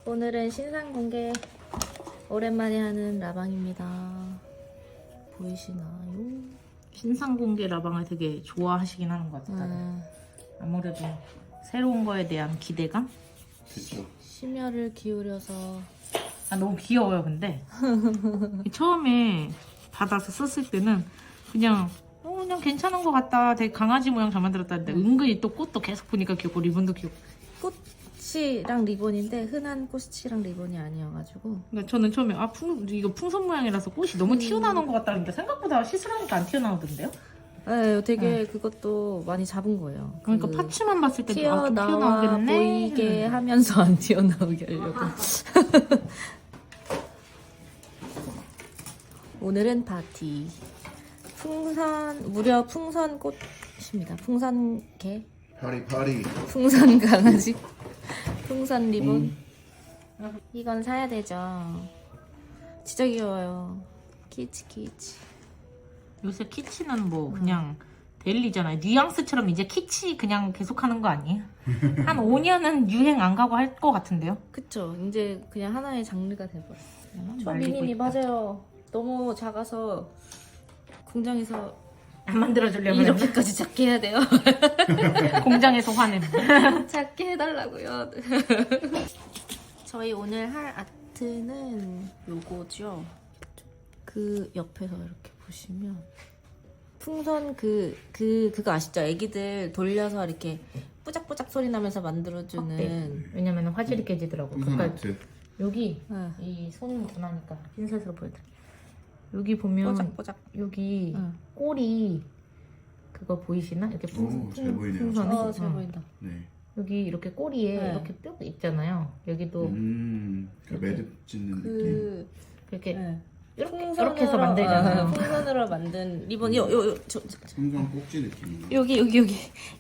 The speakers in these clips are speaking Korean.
오늘은 신상 공개 오랜만에 하는 라방입니다. 보이시나요? 신상 공개 라방을 되게 좋아하시긴 하는 것 같아요. 아무래도 새로운 거에 대한 기대감? 그쵸. 심혈을 기울여서 너무 귀여워요. 근데 처음에 받아서 썼을 때는 그냥 괜찮은 것 같다. 되게 강아지 모양 잘 만들었다 했는데 은근히 또 꽃도 계속 보니까 귀엽고 리본도 귀엽고. 꽃이랑 리본인데 흔한 꽃이랑 리본이 아니어가지고 그러니까 저는 처음에 이거 풍선 모양이라서 꽃이 너무 튀어나오는 것 같다는데 생각보다 시스루하니까 안 튀어나오던데요? 네, 되게 그것도 많이 잡은 거예요. 그러니까 파츠만 봤을 때 좀 튀어나와 튀어나오겠네 보이게 하면서 안 튀어나오게 하려고. 오늘은 파티. 무려 풍선 꽃입니다. 풍선 개, 파리. 풍선 강아지, 풍선 리본. 이건 사야 되죠. 진짜 귀여워요. 키치. 요새 키치는 뭐 그냥 데일리잖아요. 뉘앙스처럼 이제 키치 그냥 계속하는 거 아니에요? 한 5년은 유행 안 가고 할 것 같은데요? 그쵸. 이제 그냥 하나의 장르가 돼버렸어요. 저 말리고 미니미 있다. 맞아요. 너무 작아서 공장에서 안 만들어주려면 이렇게까지 작게 해야 돼요. 공장에서 화냄. 작게 해달라고요. 저희 오늘 할 아트는 요거죠. 그 옆에서 이렇게 보시면 풍선 그거 아시죠? 애기들 돌려서 이렇게 뿌작뿌작 소리 나면서 만들어주는. 왜냐면 화질이 깨지더라고. 풍선 가까이. 아트. 여기 네. 이 손 분하니까 핀셋으로 보여드릴게요. 여기 보면 뽀짝뽀짝. 여기 응. 꼬리 그거 보이시나? 이렇게 오, 잘 보이네요. 풍선이. 잘 응. 보인다. 네. 여기 이렇게 꼬리에 네. 이렇게 뼈 있잖아요. 여기도 그 매듭 짓는 느낌. 이렇게 네. 이렇게 해서 만들잖아요. 풍선으로 만든 리본. 풍선 꼭지 느낌. 여기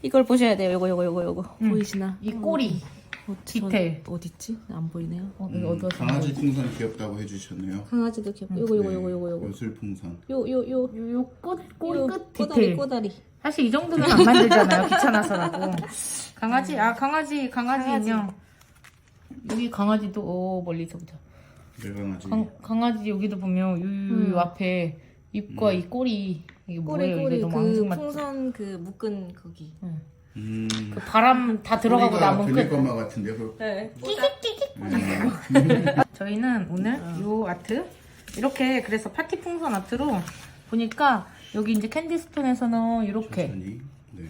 이걸 보셔야 돼요. 요거 보이시나? 이 꼬리 디테일. 어딨지? 안 보이네요. 여기 어두워서 강아지 풍선 귀엽다고 해주셨네요. 강아지도 귀엽고. 요거. 요술 풍선. 요 꼬리 끝 디테일. 꼬다리. 사실 이 정도는 안 만들잖아요. 귀찮아서라도. 강아지 인형. 여기 강아지도 멀리서 보자. 내 강아지. 강아지 여기도 보면 요 앞에 입과 이 꼬리 이게 뭐예요? 이게 너무 앙증맞죠? 풍선 묶은 거기. 그 바람 다 들어가고 남은 끝. 그네껌마 같은데. 네. 저희는 오늘 요 아트 이렇게 그래서 파티 풍선 아트로 보니까 여기 이제 캔디 스톤에서는 이렇게 천천히. 네.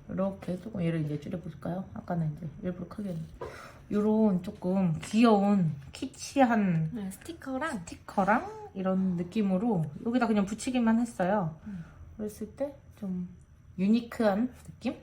이렇게 조금 얘를 이제 줄여볼까요? 아까는 이제 일부러 크게 했는데 요런 조금 귀여운 키치한 스티커랑 이런 느낌으로 여기다 그냥 붙이기만 했어요. 그랬을 때 좀 유니크한 느낌?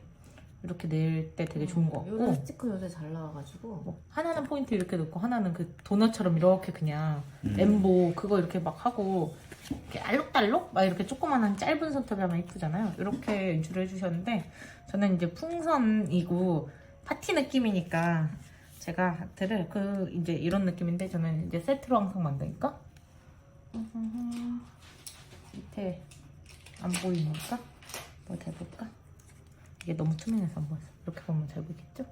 이렇게 낼 때 되게 좋은 것 같고 요런 스티커 요새 잘 나와가지고. 뭐 하나는 포인트 이렇게 넣고 하나는 그 도넛처럼 이렇게 그냥 엠보 그거 이렇게 막 하고 이렇게 알록달록 막 이렇게 조그만한 짧은 손톱이 하면 이쁘잖아요. 이렇게 연출을 해주셨는데 저는 이제 풍선이고 파티 느낌이니까 제가 아트를 이제 이런 느낌인데 저는 이제 세트로 항상 만드니까 밑에 안 보이니까 뭐 해볼까? 이게 너무 투명해서 안 보여서 이렇게 보면 잘 보이겠죠?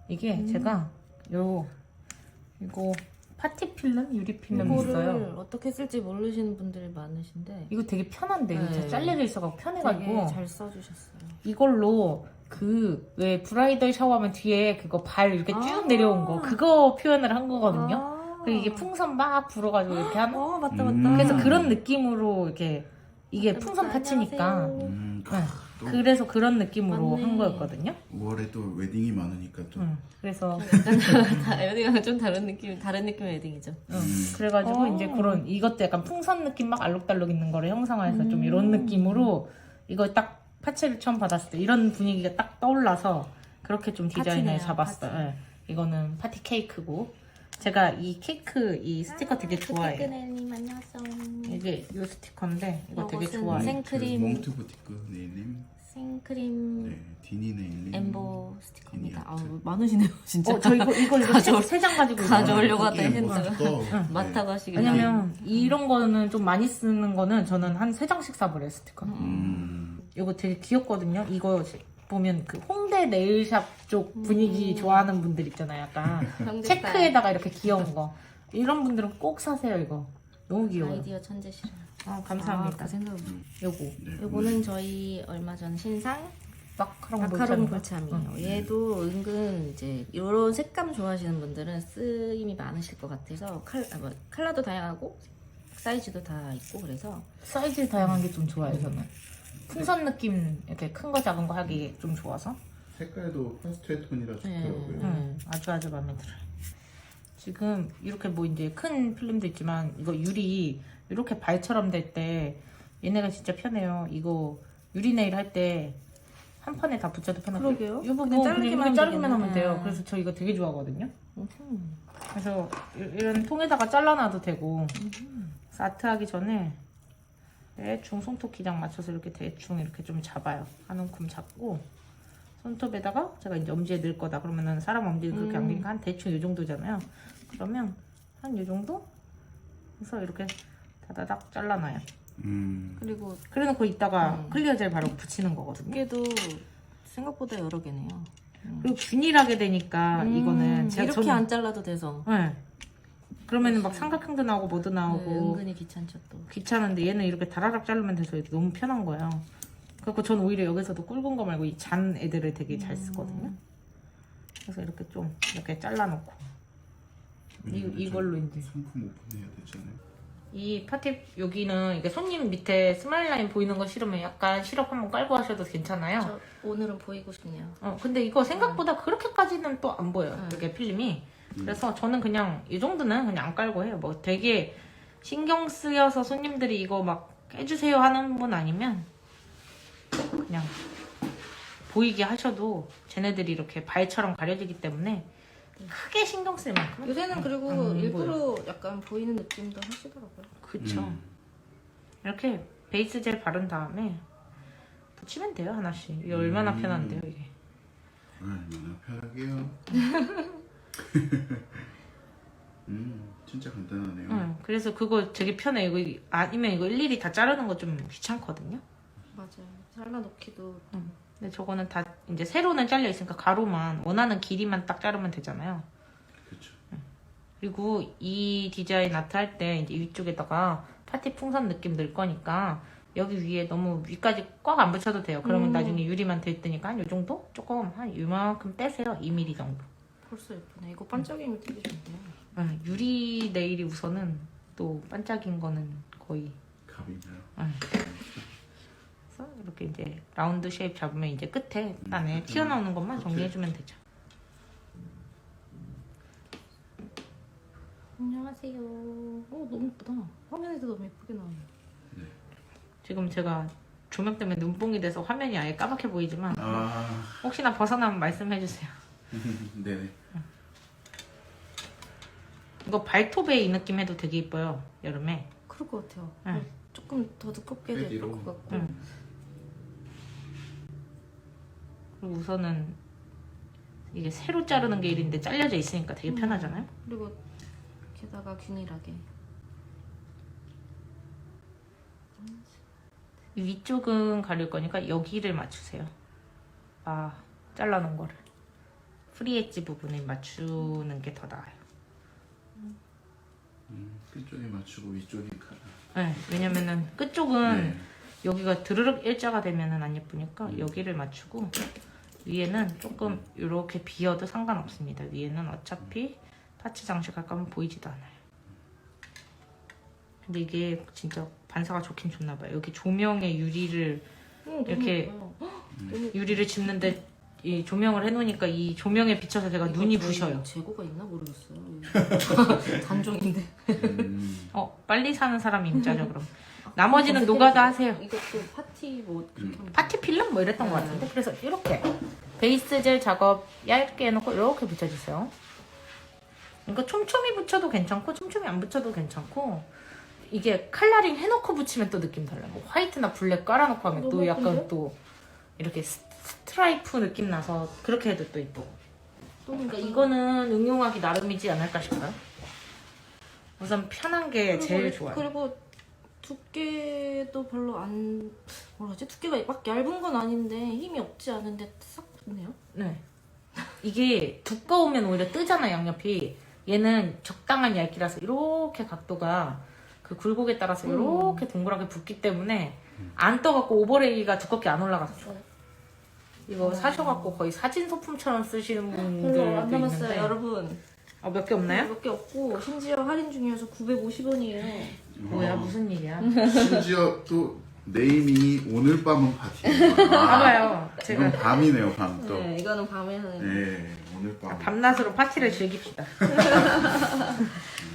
이게 제가 이거 파티 필름? 유리 필름 이거를 있어요. 어떻게 쓸지 모르시는 분들이 많으신데 이거 되게 편한데 이거 네. 잘려져 있어가지고 편해가지고 되게 잘 써주셨어요. 이걸로 왜 브라이덜 샤워하면 뒤에 그거 발 이렇게 쭉 내려온 거 그거 표현을 한 거거든요. 그리고 이게 풍선 막 불어가지고 이렇게 하는 맞다. 그래서 그런 느낌으로 이게 풍선 파츠니까 네. 그래서 그런 느낌으로 맞네. 한 거였거든요. 5월에 또 웨딩이 많으니까 또. 그래서 웨딩하고 좀 다른 느낌의 웨딩이죠. 그래가지고 이제 이것도 약간 풍선 느낌 막 알록달록 있는 거를 형상화해서 좀 이런 느낌으로 이거 딱 파츠를 처음 받았을 때 이런 분위기가 딱 떠올라서 그렇게 좀 디자인을 파티네요, 잡았어요. 파티. 네. 이거는 파티 케이크고 제가 이 케이크 이 스티커 되게 좋아해요. 님 안녕하세요. 이게 이 스티커인데 이거 되게 이것은 좋아해요. 생크림. 몽트 부티크 네일님. 생크림 네. 디니 네일님. 엠보 스티커입니다. 디니 아트. 많으시네요 진짜. 저 이거 세장 가지고 가져오려고 토끼 하다 엠보 했는데 스티커. 많다고 하시길래. 왜냐면 이런 거는 좀 많이 쓰는 거는 저는 한 3장씩 사버려요 스티커. 네. 이거 되게 귀엽거든요. 이거 보면 그 홍대 형제 네일샵 쪽 분위기 좋아하는 분들 있잖아요. 약간 형제 체크에다가 이렇게 귀여운 거. 이런 분들은 꼭 사세요 이거. 너무 귀여워요. 아이디어 천재시라. 감사합니다. 그 생각. 요거 네. 요거는 저희 얼마 전 신상 마카롱 마카롱 볼찬. 볼참이에요. 얘도 은근 이제 이런 색감 좋아하시는 분들은 쓰임이 많으실 것 같아서 컬러도 다양하고 사이즈도 다 있고 그래서 사이즈 다양한 게 좀 좋아요 저는. 풍선 느낌 이렇게 큰 거 작은 거 하기 좀 좋아서. 색깔도 파스텔 톤이라 좋더라고요. 아주 마음에 들어요. 지금 이렇게 뭐 이제 큰 필름도 있지만 이거 유리 이렇게 발처럼 될 때 얘네가 진짜 편해요. 이거 유리 네일 할 때 한 판에 다 붙여도 편하고. 그러게요. 이 부분 그냥 그냥 자르기만 하면 돼요. 되겠네. 그래서 저 이거 되게 좋아하거든요. 그래서 이런 통에다가 잘라놔도 되고 아트 하기 전에 대충 손톱 기장 맞춰서 이렇게 대충 이렇게 좀 잡아요. 한 움큼 잡고 손톱에다가 제가 이제 엄지에 넣을 거다 그러면은 사람 엄지는 그렇게 안 되니까 한 대충 이 정도잖아요. 그러면 한 이 정도 해서 이렇게 다다닥 잘라놔요. 그리고 그래놓고 이따가 클리어 젤 바르고 붙이는 거거든요. 두께도 생각보다 여러 개네요. 그리고 균일하게 되니까 이거는 제가 이렇게 안 잘라도 돼서 네. 그러면은 막 삼각형도 나오고 뭐도 나오고 은근히 귀찮죠 또. 귀찮은데 얘는 이렇게 다라락 자르면 돼서 너무 편한 거예요. 그래서 전 오히려 여기서도 굵은 거 말고 이 잔 애들을 되게 잘 쓰거든요. 그래서 이렇게 좀 이렇게 잘라놓고 이걸로 이제 상품 오픈해야 되잖아요. 이 파티 여기는 이게 손님 밑에 스마일 라인 보이는 거 싫으면 약간 시럽 한번 깔고 하셔도 괜찮아요. 저 오늘은 보이고 싶네요. 근데 이거 생각보다 그렇게까지는 또 안 보여요. 이게 필름이. 그래서 저는 그냥 이 정도는 그냥 안 깔고 해요. 뭐 되게 신경 쓰여서 손님들이 이거 막 해주세요 하는 분 아니면 그냥 보이게 하셔도 쟤네들이 이렇게 발처럼 가려지기 때문에 크게 신경 쓸 만큼. 요새는 그리고 안 일부러 약간 보이는 느낌도 하시더라고요. 그쵸. 이렇게 베이스 젤 바른 다음에 붙이면 돼요, 하나씩. 이게 얼마나 편한데요, 이게. 얼마나 편하게요. 진짜 간단하네요. 그래서 그거 되게 편해요. 이거 아니면 이거 일일이 다 자르는 거 좀 귀찮거든요. 맞아요. 잘라놓기도 근데 저거는 다 이제 세로는 잘려 있으니까 가로만 원하는 길이만 딱 자르면 되잖아요. 그렇죠. 그리고 이 디자인 아트 할 때 이제 위쪽에다가 파티 풍선 느낌 넣을 거니까 여기 위에 너무 위까지 꽉 안 붙여도 돼요. 그러면 나중에 유리만 들뜨니까 한 요 정도? 조금 한 요만큼 떼세요. 2mm 정도. 벌써 예쁘네. 이거 반짝임이 되게 좋네요. 유리 네일이 우선은 또 반짝인 거는 거의. 갑이나요? 그래서 이렇게 이제 라운드 쉐입 잡으면 이제 끝에 안에 튀어나오는 것만 정리해주면 되죠. 안녕하세요. 너무 예쁘다. 화면에도 너무 예쁘게 나와요. 지금 제가 조명 때문에 눈뽕이 돼서 화면이 아예 까맣게 보이지만 아, 혹시나 벗어나면 말씀해주세요. 네네. 이거 발톱에 이 느낌 해도 되게 이뻐요. 여름에. 그럴 것 같아요. 응. 조금 더 두껍게도 예쁠 빼기로. 것 같고. 응. 그리고 우선은 이게 세로 자르는 게 일인데 잘려져 있으니까 되게 편하잖아요. 그리고 게다가 균일하게. 이 위쪽은 가릴 거니까 여기를 맞추세요. 잘라놓은 거를. 프리엣지 부분에 맞추는 게 더 나아요. 끝쪽에 맞추고 위쪽에 가라. 네, 왜냐면은 끝쪽은 네. 여기가 드르륵 일자가 되면은 안 예쁘니까 여기를 맞추고 위에는 조금 이렇게 비어도 상관없습니다. 위에는 어차피 파츠 장식할 거면 보이지도 않아요. 근데 이게 진짜 반사가 좋긴 좋나 봐요. 여기 조명에 유리를 이렇게 유리를 집는데 이 조명을 해놓으니까 이 조명에 비춰서 제가 눈이 부셔요. 재고가 있나 모르겠어요. 단종인데. 빨리 사는 사람이 임자죠 그럼. 나머지는 노가다 하세요. 이것도 파티 뭐 그렇게 하면 파티 필름 뭐 이랬던 것 같은데. 그래서 이렇게 베이스 젤 작업 얇게 해놓고 이렇게 붙여주세요. 그러니까 촘촘히 붙여도 괜찮고 촘촘히 안 붙여도 괜찮고 이게 칼라링 해놓고 붙이면 또 느낌 달라요. 뭐 화이트나 블랙 깔아놓고 하면 또 약간 또 이렇게 스트라이프 느낌 나서 그렇게 해도 또 이쁘고. 그러니까 이거는 응용하기 나름이지 않을까 싶어요. 우선 편한 게 제일 좋아요. 그리고 두께도 별로 안 뭐라지? 두께가 막 얇은 건 아닌데 힘이 없지 않은데 싹 좋네요. 네. 이게 두꺼우면 오히려 뜨잖아, 양옆이. 얘는 적당한 얇기라서 이렇게 각도가 그 굴곡에 따라서 이렇게 동그랗게 붙기 때문에 안 떠갖고 오버레이가 두껍게 안 올라가서 좋아요. 이거 사셔갖고 거의 사진 소품처럼 쓰시는 분들도 별로 안 남았어요, 있는데 여러분. 몇 개 없나요? 몇 개 없고 심지어 할인 중이어서 950원이에요. 뭐야, 무슨 일이야? 심지어 또 네이밍이 오늘 밤은 파티예요. 봐봐요. 제가 이건 밤이네요, 밤 또. 네, 이거는 밤에 하는 네, 오늘 밤. 밤낮으로 파티를 즐깁시다.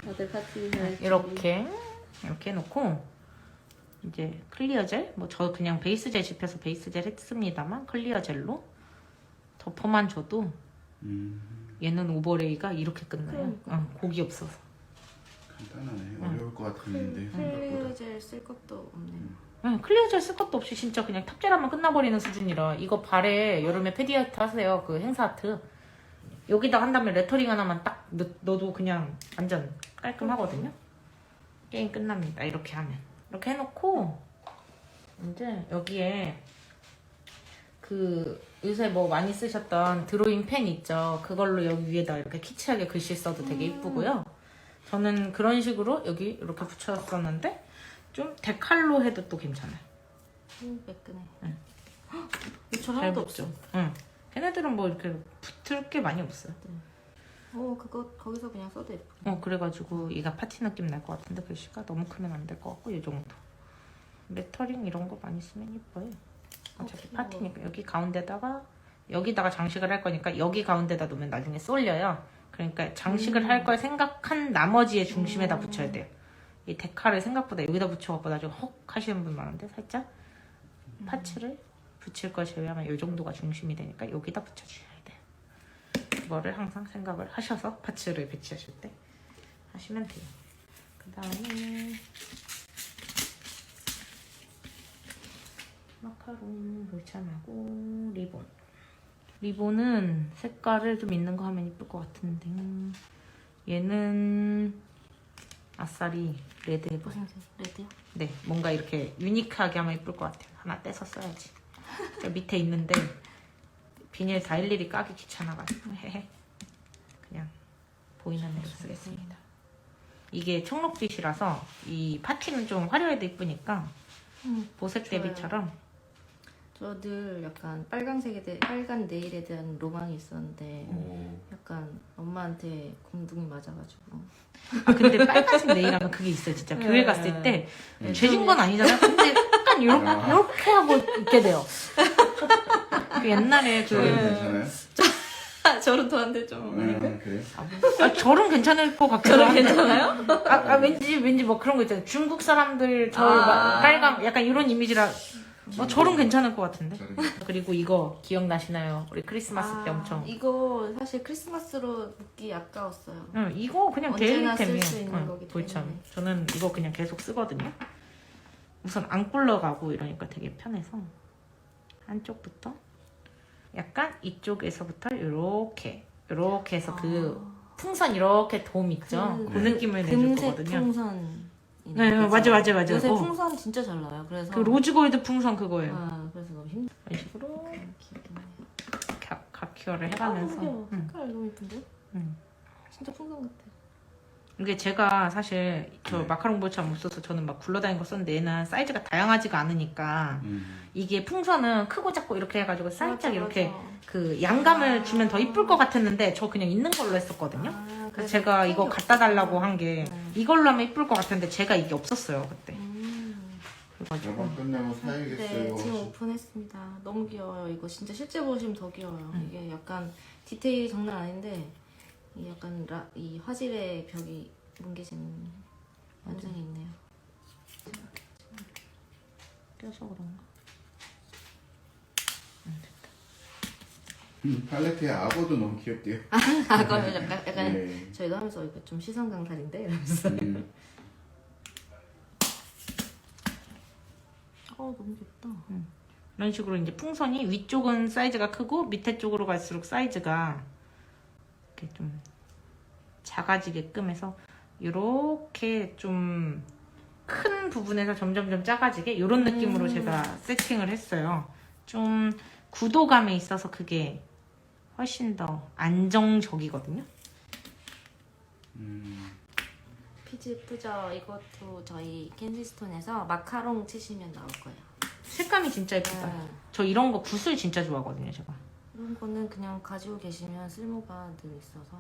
다들 파티 할 이렇게 해놓고 이제 클리어 젤, 뭐 저 그냥 베이스 젤 집혀서 베이스 젤 했습니다만 클리어 젤로 덮어만 줘도 얘는 오버레이가 이렇게 끝나요. 그러니까. 곡이 없어서. 간단하네. 어려울 것 같았는데 생각보다. 클리어젤 쓸 것도 없네요. 클리어 젤 쓸 것도 없이 진짜 그냥 탑젤하면 끝나버리는 수준이라 이거 발에 여름에 패디아트 하세요. 그 행사 아트 여기다 한 다음에 레터링 하나만 딱 넣어도 그냥 완전 깔끔하거든요. 게임 끝납니다. 이렇게 하면 이렇게 해놓고 이제 여기에 그 요새 뭐 많이 쓰셨던 드로잉 펜 있죠. 그걸로 여기 위에다 이렇게 키치하게 글씨 써도 되게 이쁘고요. 저는 그런 식으로 여기 이렇게 붙였었는데 좀 데칼로 해도 또 괜찮아요. 매끈해. 응. 이거 잘 하나도 붙죠. 없어. 응. 걔네들은 뭐 이렇게 붙을 게 많이 없어요. 그거 거기서 그냥 써도 예쁘. 그래가지고 얘가 파티 느낌 날 것 같은데 글씨가 너무 크면 안 될 것 같고 이 정도. 레터링 이런 거 많이 쓰면 예뻐요. 어차피 파티니까 여기 가운데다가 여기다가 장식을 할 거니까 여기 가운데다 놓으면 나중에 쏠려요. 그러니까 장식을 할 걸 생각한 나머지의 중심에다 붙여야 돼요. 이 데카를 생각보다 여기다 붙여갖고 나중에 헉 하시는 분 많은데 살짝 파츠를 붙일 걸 제외하면 이 정도가 중심이 되니까 여기다 붙여주셔야 돼요. 그거를 항상 생각을 하셔서 파츠를 배치하실 때 하시면 돼요. 그 다음에 마카롱 물참하고 리본. 리본은 색깔을 좀 있는 거 하면 이쁠 것 같은데 얘는 아싸리 레드 해보세요. 무슨 색? 레드요? 네, 뭔가 이렇게 유니크하게 하면 이쁠 것 같아요. 하나 떼서 써야지. 저 밑에 있는데 비닐 다 일일이 까기 귀찮아가지고 그냥 보이는 애로 쓰겠습니다. 이게 청록빛이라서 이 파티는 좀 화려해도 이쁘니까 보색 좋아요. 대비처럼 저 늘 약간 빨간 네일에 대한 로망이 있었는데 오. 약간 엄마한테 공둥이 맞아가지고 근데 빨간색 네일하면 그게 있어요. 진짜 교회 갔을 때 죄진 건 아니잖아요. 근데 약간 이렇게 하고 있게 돼요. 그 옛날에 저는 괜찮아요? 저는 저한테 좀 그래요? 절은 괜찮을 것 같기도 저는 한데 괜찮아요? 왠지 뭐 그런 거 있잖아요. 중국 사람들 절 빨강 약간 이런 이미지라 절은 괜찮을 것 같은데. 그리고 이거 기억나시나요? 우리 크리스마스 때 엄청 이거 사실 크리스마스로 묶기 아까웠어요. 이거 그냥 언제나 데일리템이에요. 쓸수 있는 거기 볼참. 때문에. 저는 이거 그냥 계속 쓰거든요. 우선 안 굴러가고 이러니까 되게 편해서 한쪽부터 약간 이쪽에서부터 이렇게 해서 그 풍선 이렇게 돔 있죠? 그 느낌을 내줄 금색 거거든요. 풍선. 네, 맞아. 요새 풍선 진짜 잘 나와요. 그래서 그 로즈골드 풍선 그거예요. 그래서 너무 힘들어. 이런 식으로 기억이 나요. 각큐어를 해가면서 색깔 너무 예쁜데? 응. 진짜 풍선 같아. 이게 제가 사실 저 마카롱 볼참 못 써서 저는 막 굴러다니는 거 썼는데 얘는 사이즈가 다양하지가 않으니까 이게 풍선은 크고 작고 이렇게 해가지고 살짝 이렇게 그 양감을 주면 더 이쁠 것 같았는데 저 그냥 있는 걸로 했었거든요. 그래서 제가 이거 갖다 달라고 한 게 이걸로 하면 이쁠 것 같았는데 제가 이게 없었어요 그때. 그래가지고 저번 끝나고 네, 사야겠어요. 지금 오픈했습니다. 너무 귀여워요. 이거 진짜 실제 보시면 더 귀여워요. 이게 약간 디테일이 장난 아닌데 이 약간 이 화질의 벽이 뭉개지는 완전히 있네요. 껴서 그런가? 팔레트에 악어도 너무 귀엽대요. 그거는 약간 네. 저희도 하면서 이거 좀 시선 강탈인데 이러면서. 너무 귀엽다. 이런 식으로 이제 풍선이 위쪽은 사이즈가 크고 밑에 쪽으로 갈수록 사이즈가 이렇게 좀 작아지게끔 해서 이렇게 좀 큰 부분에서 점점 작아지게 이런 느낌으로 제가 세팅을 했어요. 좀 구도감에 있어서 그게 훨씬 더 안정적이거든요. 피지 예쁘죠? 이것도 저희 캔디스톤에서 마카롱 치시면 나올 거예요. 색감이 진짜 예쁘다. 네. 저 이런 거 구슬 진짜 좋아하거든요, 제가. 이런 거는 그냥 가지고 계시면 쓸모가 늘 있어서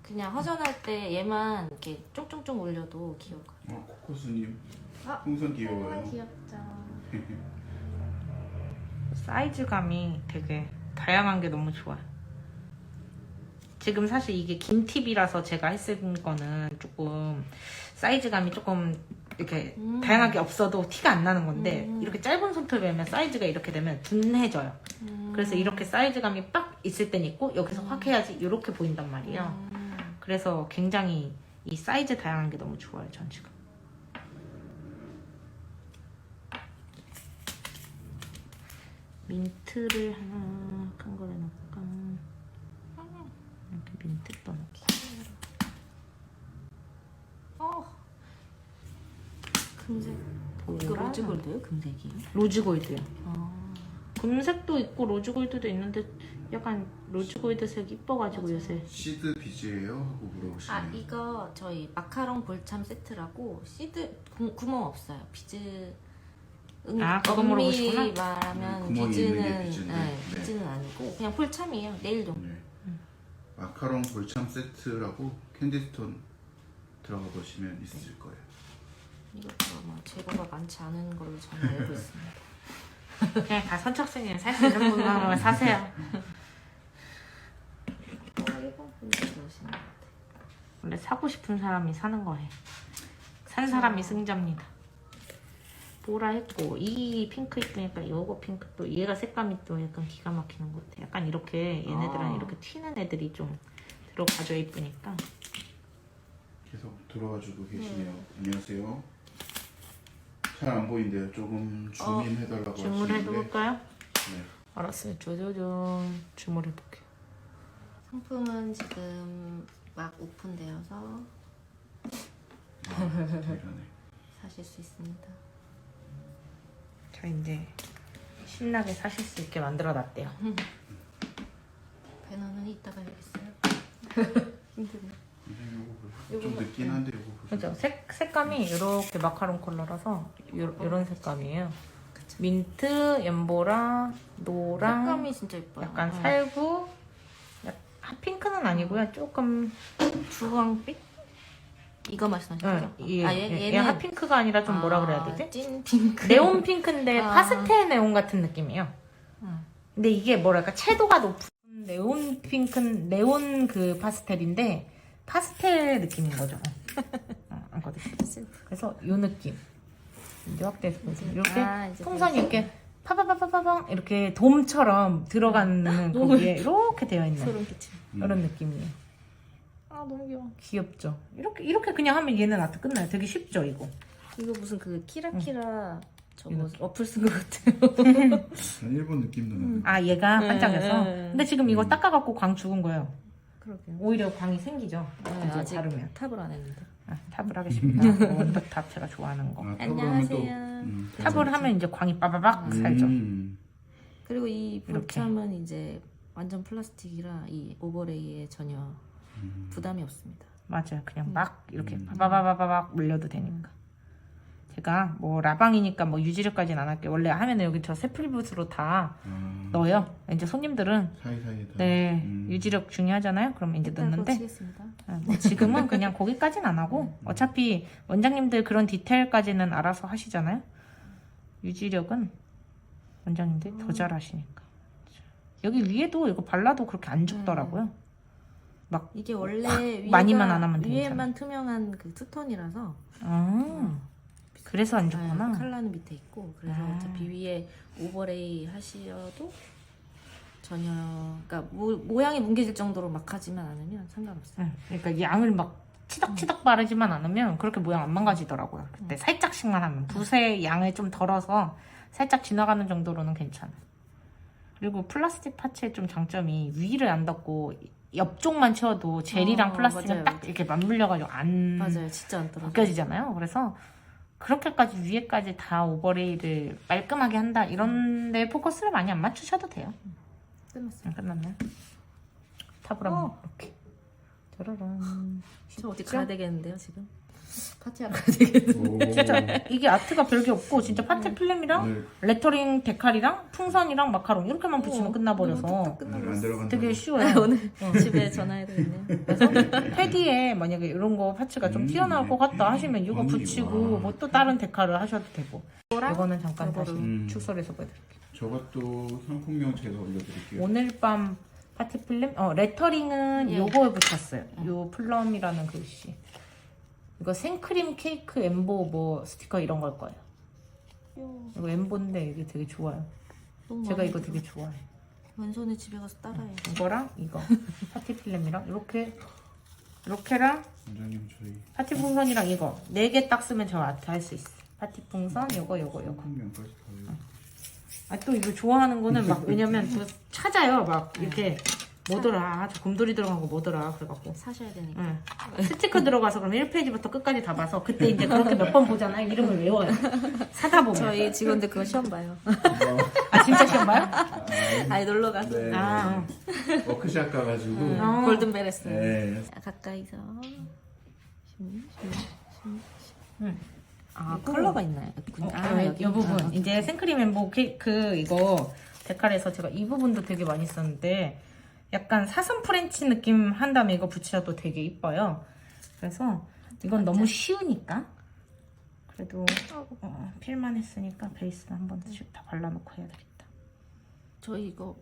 그냥 화전할 때 얘만 이렇게 쫑쫑쫑 올려도 귀여울 것 같아요. 코코스님 아, 풍선 귀여워요. 귀엽죠. 사이즈감이 되게 다양한 게 너무 좋아요. 지금 사실 이게 긴 팁이라서 제가 했을 거는 조금 사이즈감이 조금 이렇게 다양하게 없어도 티가 안 나는 건데 이렇게 짧은 손톱이면 사이즈가 이렇게 되면 둔해져요. 그래서 이렇게 사이즈감이 빡 있을 땐 있고 여기서 확 해야지 이렇게 보인단 말이에요. 그래서 굉장히 이 사이즈 다양한 게 너무 좋아요, 전 지금. 민트를 하나 큰 거에 넣을까? 이렇게 민트 떠넣기. 금색. 이거 로즈골드요? 금색이에요? 로즈골드요. 금색도 있고 로즈골드도 있는데 약간 로즈골드색 이뻐가지고 맞아요. 요새. 시드 비즈예요? 하고 물어보시네요. 아 이거 저희 마카롱 볼참 세트라고 시드 구멍 없어요. 비즈 그거 물어보시구나. 엄밀히 말하면 구멍이 있는 게 비즈는 비즈인데. 네, 네. 비즈는 아니고 그냥 볼참이에요. 네일용. 네. 마카롱 볼참 세트라고 캔디스톤 들어가 보시면 있을 거예요. 이것도 아마 재고가 많지 않은 걸로 저는 알고 있습니다. 그냥 다 선착순이에요. 살 수 있는 분만 사세요. 이거 좋으신 것 같아요. 원래 사고 싶은 사람이 사는 거예요. 산 사람이 승자입니다. 보라 했고 이 핑크 이쁘니까 요거 핑크 또 얘가 색감이 또 약간 기가 막히는 것 같아. 약간 이렇게 얘네들은 이렇게 튀는 애들이 좀 들어가져 이쁘니까. 계속 들어와주고 계시네요. 안녕하세요. 잘 안 보인대요. 조금 줌인 해달라고 줌을 하시는데. 해볼까요? 네. 알았어요. 조조좀 줌을 해볼게요. 상품은 지금 막 오픈되어서 대단해. 사실 수 있습니다. 자 이제 신나게 사실 수 있게 만들어놨대요. 배너는 이따가 해야겠어요. 힘드네. 좀 늦긴 한데 이거 보세요. 그죠? 색감이 이렇게 마카롱 컬러라서 이런 색감이에요. 민트, 엠보라, 노랑, 색감이 진짜 예뻐요. 약간 살구, 핫핑크는 아니고요. 조금 주황빛? 이거 말씀하시는 거죠? 얘 핫핑크가 아니라 좀 뭐라 그래야 되지? 찐 핑크. 네온 핑크인데 아. 파스텔 네온 같은 느낌이에요. 근데 이게 뭐랄까 채도가 높은 네온 핑크, 네온 그 파스텔인데 파스텔 느낌인 거죠. 알거든요. 그래서 이 느낌. 이제 확대해서 보세요. 이렇게 이제 풍선이 이렇게 파파파파파방 이렇게 돔처럼 들어가는 거기에 이렇게 되어 있는 소름 끼치네. 이런 느낌이에요. 아 너무 귀여워. 귀엽죠. 이렇게 그냥 하면 얘는 아트 끝나요. 되게 쉽죠 이거. 이거 무슨 그 키라키라 저거 이렇게. 어플 쓴 것 같아요. 일본 느낌도 나요. 아 얘가 반짝여서. 네. 근데 지금 이거 닦아갖고 광 죽은 거예요. 그러게요. 오히려 광이 생기죠. 이제 아직 바르면. 탑을 안 했는데. 탑을 하겠습니다. 원더탑 제가 좋아하는 거. 아, 안녕하세요. 탑을 하면 이제 광이 빠바박 살죠. 그리고 이 이렇게. 볼참은 이제 완전 플라스틱이라 이 오버레이에 전혀 부담이 없습니다. 맞아요. 그냥 막 이렇게 바바바바박 물려도 되니까. 제가 뭐 라방이니까 뭐 유지력까지는 안 할게요. 원래 하면은 여기 저 세플붓으로 다 넣어요. 이제 손님들은 사이사이 다. 네 유지력 중요하잖아요. 그럼 이제 넣는데 치겠습니다. 뭐 지금은 그냥 거기까지는 안 하고 어차피 원장님들 그런 디테일까지는 알아서 하시잖아요. 유지력은 원장님들 더 잘하시니까. 여기 위에도 이거 발라도 그렇게 안 죽더라고요. 막 이게 원래 많이만 안 하면 되잖아. 위에만 투명한 그 투톤이라서 그래서 안 죽구나. 칼라는 밑에 있고 그래서 어차피 위에 오버레이 하셔도 전혀 그러니까 모양이 뭉개질 정도로 막 하지만 않으면 상관없어요. 그러니까 양을 막 치덕치덕 바르지만 않으면 그렇게 모양 안 망가지더라고요. 그때 살짝씩만 하면 붓의 양을 좀 덜어서 살짝 지나가는 정도로는 괜찮아요. 그리고 플라스틱 파츠의 좀 장점이 위를 안 덮고 옆쪽만 채워도 젤이랑 플라스틱은 맞아요. 딱 이렇게 맞물려가지고 안 맞아요, 진짜 안 떨어져. 벗겨지잖아요. 그래서 그렇게까지 위에까지 다 오버레이를 깔끔하게 한다 이런 데 포커스를 많이 안 맞추셔도 돼요. 끝났어요. 끝났나요? 탑을 한번 이렇게 짜라란. 저 어디 가야 되겠는데요 지금? 파티하러 가야 되겠는데. 오. 진짜 이게 아트가 별게 없고 진짜 파테 필름이랑 오늘 레터링 데칼이랑 풍선이랑 마카롱 이렇게만 붙이면 끝나버려서 오늘 안 들어간다. 되게 쉬워요. 오늘 집에 전화해야 되겠네요. 그래서 패디에 만약에 이런 거 파츠가 좀 튀어나올 것 같다 하시면 이거 붙이고 뭐 또 다른 데칼을 하셔도 되고. 이거는 잠깐 다시 축소해서 보여드릴게요. 저것도 상품명 제가 올려드릴게요. 오늘 밤 파티 필름 레터링은 예. 요거에 붙였어요. 요 플럼이라는 글씨. 이거 생크림 케이크 엠보 뭐 스티커 이런 걸 거예요. 이거 엠보인데 이게 되게 좋아요. 너무 제가 마음에 이거 들어. 되게 좋아해요. 왼손에 집에 가서 따라해. 이거랑 이거 파티 필름이랑 이렇게랑 원장님 저희 파티 풍선이랑 이거 4개 딱 쓰면 저 아트 할 수 있어요. 파티 풍선 요거 상품명까지 다 아 또 이거 좋아하는 거는 막 왜냐면 또 찾아요 막 이렇게 뭐더라 저 곰돌이 들어간 거 뭐더라 그래갖고 사셔야 되니까. 응. 스티커 들어가서 그럼 1페이지부터 끝까지 다 봐서 그때 이제 그렇게 몇 번 보잖아요. 이름을 외워요. 사다 보면. 저희 직원들 그거 시험 봐요. 아 진짜 시험 봐요? 아니 놀러 가서. 네. 아, 워크샵 가가지고 어. 골든벨 했어요. 네. 가까이서. 아 컬러가 있나요? 이 부분 이제 생크림 엠보 케이크 이거 데칼에서 제가 이 부분도 되게 많이 썼는데 약간 사슴 프렌치 느낌 한 다음에 이거 붙여도 되게 이뻐요. 그래서 이건 너무 쉬우니까 그래도 필만 했으니까 베이스 한 번씩 다 발라놓고 해야 되겠다. 저희 이거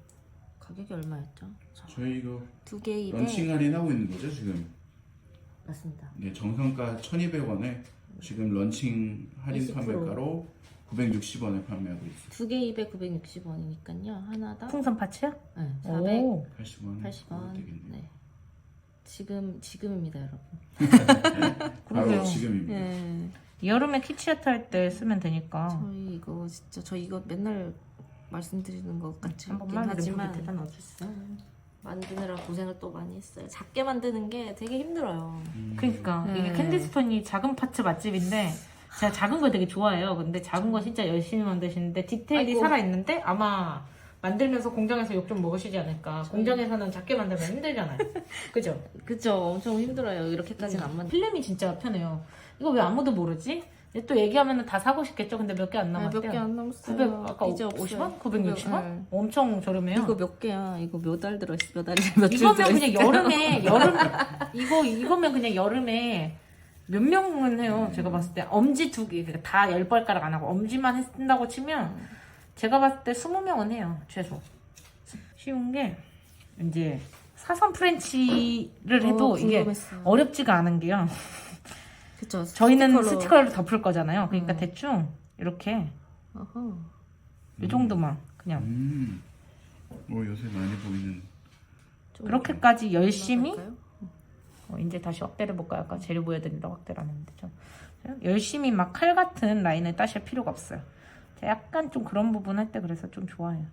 가격이 얼마였죠? 저희 이거 두 개 입에 런칭 할인하고 있는 거죠 지금? 맞습니다. 네, 정성가 1,200원에 지금 런칭 할인 20%. 판매가로 960원에 판매하고 있어요. 두 개 입에 960원이니까요. 하나당 풍선 파츠요? 네, 오. 80원. 480원. 되겠네. 네. 지금입니다, 여러분. 바로 그러게요. 지금입니다. 네. 여름에 키치아트 할 때 쓰면 되니까 저희 이거 진짜 저 이거 맨날 말씀드리는 것 같이 한 있긴 번만 하지만 밑에다 넣어주세요. 만드느라 고생을 또 많이 했어요. 작게 만드는 게 되게 힘들어요. 그러니까 이게 네. 캔디스톤이 작은 파츠 맛집인데 제가 작은 거 되게 좋아해요. 근데 작은 거 진짜 열심히 만드시는데 디테일이 아이고. 살아있는데 아마 만들면서 공장에서 욕 좀 먹으시지 않을까. 공장에서는 작게 만들면 힘들잖아요. 그죠? 그쵸, 엄청 힘들어요. 이렇게까지는 안 만들. 필름이 진짜 편해요. 이거 왜 아무도 모르지? 또 얘기하면 다 사고 싶겠죠. 근데 몇 개 안 남았대요. 몇 개 안 남았어요. 900, 아까 이제 50원? 없어요. 960원? 네. 엄청 저렴해요. 이거 몇 개야? 이거 몇 달 들어있어? 몇 달이 며칠 이거면 그냥 들어있어? 이거면 그냥 여름에 몇 명은 해요. 제가 봤을 때 엄지 2개, 그러니까 다 10발가락 안 하고 엄지만 한다고 치면 제가 봤을 때 20명은 해요. 최소. 쉬운 게 이제 사선 프렌치를 해도 이게 궁금했어요. 어렵지가 않은 게요. 그쵸. 저희는 스티커로 덮을 거잖아요. 그러니까 대충 이렇게 어허. 이 정도만 그냥 요새 많이 보이는 좀 그렇게까지 열심히 올라갈까요? 이제 다시 확대를 볼까요? 아까 재료 보여드리려고 확대를 안 했는데 좀 열심히 막 칼 같은 라인을 따실 필요가 없어요. 제가 약간 좀 그런 부분 할 때 그래서 좀 좋아해요.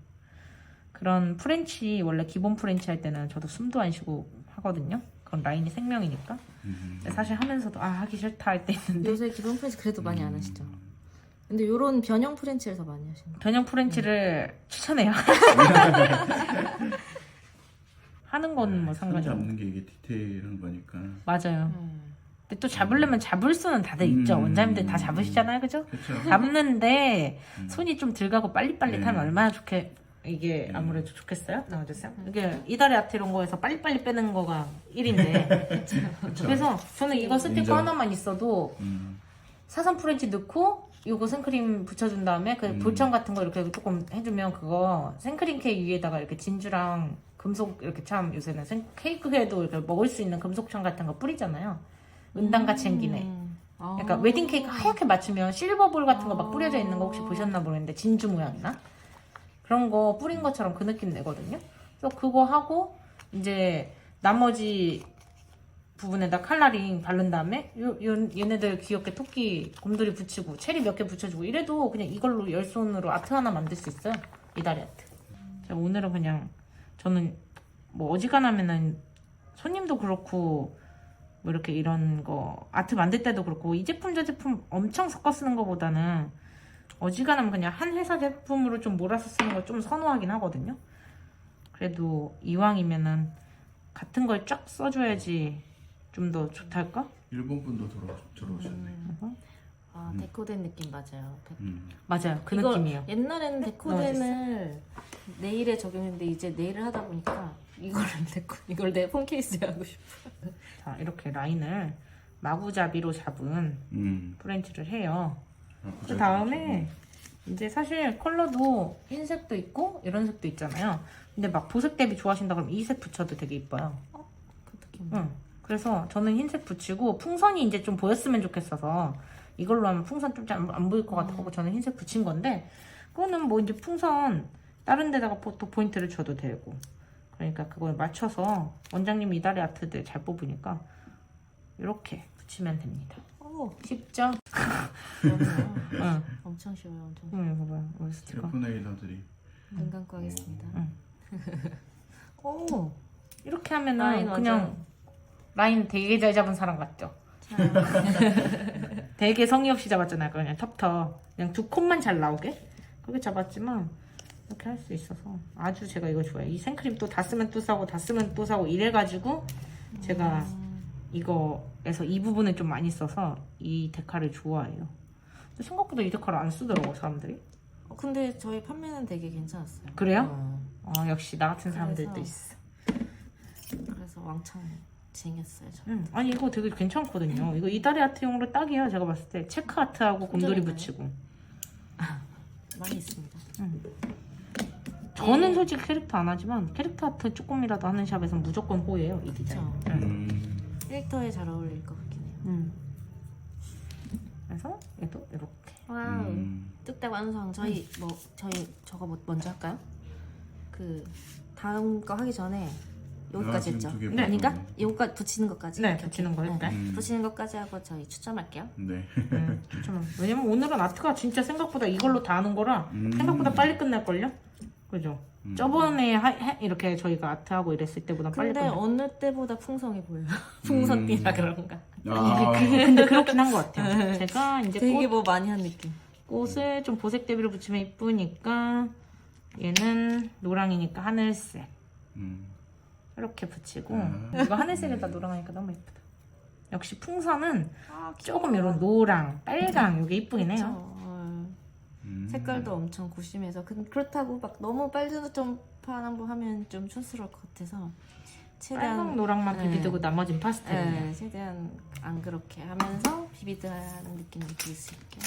그런 프렌치 원래 기본 프렌치 할 때는 저도 숨도 안 쉬고 하거든요. 그건 라인이 생명이니까. 근데 사실 하면서도 하기 싫다 할 때 있는데 요새 기본 프렌치 그래도 많이 안 하시죠? 근데 요런 변형 프렌치를 더 많이 하시는 거예요. 변형 프렌치를 추천해요. 하는 건 뭐 손 상관이 없어요. 잡는 게 이게 디테일한 거니까. 맞아요. 근데 또 잡으려면 잡을 수는 다들 있죠. 원장님들 다 잡으시잖아요, 그죠? 그렇죠. 잡는데 손이 좀 덜 가고 빨리빨리 타면 네. 얼마나 이게 아무래도 좋겠어요? 나와주세요. 이게 이달의 아트 이런 거에서 빨리빨리 빼는 거가 1인데 그래서 저는 이거 스티커 인정. 하나만 있어도 사선 프렌치 넣고 요거 생크림 붙여준 다음에 그 볼청 같은 거 이렇게 조금 해주면 그거 생크림 케이크 위에다가 이렇게 진주랑 금속 이렇게 참 요새는 케이크에도 이렇게 먹을 수 있는 금속청 같은 거 뿌리잖아요. 은단같이 생기네. 그러니까 웨딩 케이크 하얗게 맞추면 실버볼 같은 거 막 뿌려져 있는 거 혹시 보셨나 모르겠는데 진주 모양이나 그런 거 뿌린 것처럼 그 느낌 내거든요. 그래서 그거 하고 이제 나머지 부분에다 칼라링 바른 다음에 얘네들 귀엽게 토끼 곰돌이 붙이고 체리 몇 개 붙여주고 이래도 그냥 이걸로 열손으로 아트 하나 만들 수 있어요. 이달의 아트. 자, 오늘은 그냥 저는 뭐 어지간하면은 손님도 그렇고 뭐 이렇게 이런 거 아트 만들 때도 그렇고 이 제품 저 제품 엄청 섞어 쓰는 것보다는 어지간하면 그냥 한 회사 제품으로 좀 몰아서 쓰는 걸 좀 선호하긴 하거든요. 그래도 이왕이면은 같은 걸 쫙 써줘야지 좀 더 좋달까? 일본 분도 들어오셨네. 아, 데코된 느낌 맞아요. 맞아요, 그 이거 느낌이에요. 옛날에는 데코덴을 네일에 적용했는데 이제 네일을 하다 보니까 이걸 내 폰 케이스에 하고 싶어. 자, 이렇게 라인을 마구잡이로 잡은 프렌치를 해요. 그 다음에 이제 사실 컬러도 흰색도 있고 이런 색도 있잖아요. 근데 막 보색 대비 좋아하신다 그러면 이 색 붙여도 되게 이뻐요. 그 느낌. 응. 그래서 저는 흰색 붙이고 풍선이 이제 좀 보였으면 좋겠어서 이걸로 하면 풍선 좀 안 보일 것 같아서 저는 흰색 붙인 건데 그거는 뭐 이제 풍선 다른 데다가 또 포인트를 줘도 되고 그러니까 그걸 맞춰서 원장님이 이달의 아트들 잘 뽑으니까 이렇게 붙이면 됩니다. 오, 쉽죠? 그럼요. 응. 엄청 쉬워요, 엄청. 이거 봐요. 우리 스티커. 셀프 네일러들이 눈 감고 하겠습니다. 오, 이렇게 하면은 라인 그냥 맞아요. 라인 되게 잘 잡은 사람 같죠? 되게 성의 없이 잡았잖아요. 그냥 텁텁 그냥 두 콧만 잘 나오게 그렇게 잡았지만 이렇게 할 수 있어서 아주 제가 이거 좋아해요. 이 생크림 또 다 쓰면 또 사고 다 쓰면 또 사고 이래가지고 제가 이거에서 이 부분을 좀 많이 써서 이 데카를 좋아해요. 근데 생각보다 이 데카를 안 쓰더라고 사람들이. 근데 저희 판매는 되게 괜찮았어요. 그래요? 역시 나 같은 사람들도 그래서- 있어. 그래서 왕창 쟁였어요. 저. 아니 이거 되게 괜찮거든요. 이거 이달의 아트용으로 딱이에요. 제가 봤을 때 체크 아트하고 곰돌이 손절인가요? 붙이고. 많이 있습니다. 저는 솔직히 캐릭터 안 하지만 캐릭터 아트 조금이라도 하는 샵에서 무조건 호예요 이 디자인. 그쵸. 캐릭터에 잘 어울릴 것 같긴 해요. 그래서 얘도 이렇게. 와우. 뚝딱 완성. 저희 저거 먼저 할까요? 그 다음 거 하기 전에 여기까지 했죠. 네. 아닌가? 여기까지 붙이는 것까지. 네, 오케이, 붙이는 거 오케이. 할까요? 붙이는 것까지 하고 저희 추첨할게요. 네. 잠깐만. 왜냐면 오늘은 아트가 진짜 생각보다 이걸로 다 하는 거라 생각보다 빨리 끝날걸요? 그죠? 저번에 이렇게 저희가 아트하고 이랬을 때보다 빨리 근데 끝날 어느 때보다 풍성해 보여요. 풍선띠라 그런가. 근데 그렇긴 한 것 같아요. 제가 이제 되게 뭐 많이 한 느낌. 꽃을 좀 보색 대비로 붙이면 이쁘니까 얘는 노랑이니까 하늘색 이렇게 붙이고 이거 하늘색에다 노랑하니까 너무 예쁘다. 역시 풍선은 조금 이런 노랑, 빨강 이게 이쁘긴 해요. 그쵸. 색깔도 엄청 고심해서 그렇다고 막 너무 빨주노점판 거 하면 좀 촌스러울 것 같아서 최대한 빨강 노랑만 네. 비비드고 나머진 파스텔. 네, 최대한 안 그렇게 하면서 비비드하는 느낌을 줄 수 있게.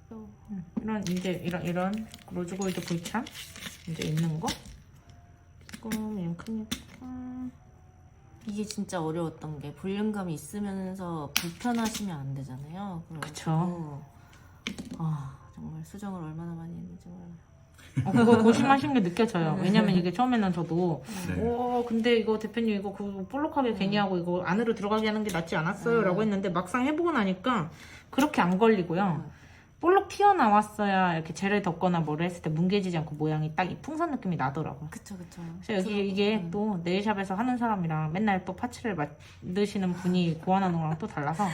또 이런 이제 이런 로즈골드 볼참 이제 있는 거 조금 그냥 크니까 이게 진짜 어려웠던 게 볼륨감이 있으면서 불편하시면 안 되잖아요. 그쵸. 정말 수정을 얼마나 많이 했는지 몰라요. 그거 고심하신 게 느껴져요. 왜냐면 이게 처음에는 저도 네. 근데 이거 대표님 이거 그 볼록하게 괜히 하고 이거 안으로 들어가게 하는 게 낫지 않았어요? 라고 했는데 막상 해보고 나니까 그렇게 안 걸리고요. 볼록 튀어나왔어야 이렇게 젤을 덮거나 뭐를 했을 때 뭉개지지 않고 모양이 딱 이 풍선 느낌이 나더라고요. 그쵸. 그래서 이게 또 네일샵에서 하는 사람이랑 맨날 또 파츠를 만드시는 분이 고안하는 거랑 또 달라서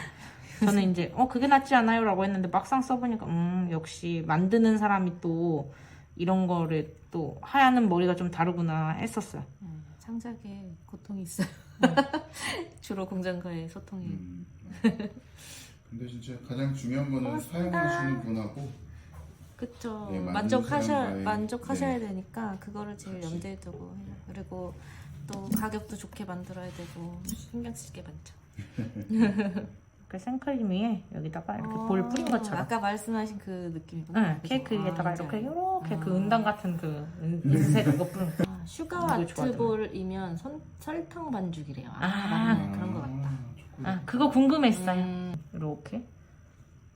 저는 이제 그게 낫지 않아요? 라고 했는데 막상 써보니까 역시 만드는 사람이 또 이런 거를 또 하얀 머리가 좀 다르구나 했었어요. 창작에 고통이 있어요. 주로 공장과의 소통이. 근데 진짜 가장 중요한 거는 사용하시는 분하고 그쵸. 네, 만든 사람과의- 만족하셔야 되니까 그거를 제일 염두에 두고 해요. 그리고 또 가격도 좋게 만들어야 되고 신경 쓸 게 많죠. 그 생크림 위에 여기다가 이렇게 볼 뿌린 것처럼. 아까 말씀하신 그 느낌이구나. 네, 그죠? 케이크 위에다가 이제 이렇게 알겠다. 요렇게 그 은당 같은 그 은색 그거 뿌린 거. 슈가 이거 좋아하더라고요. 아트볼이면 설탕 반죽이래요. 아, 맞네. 그런 거 같다. 그거 궁금했어요. 이렇게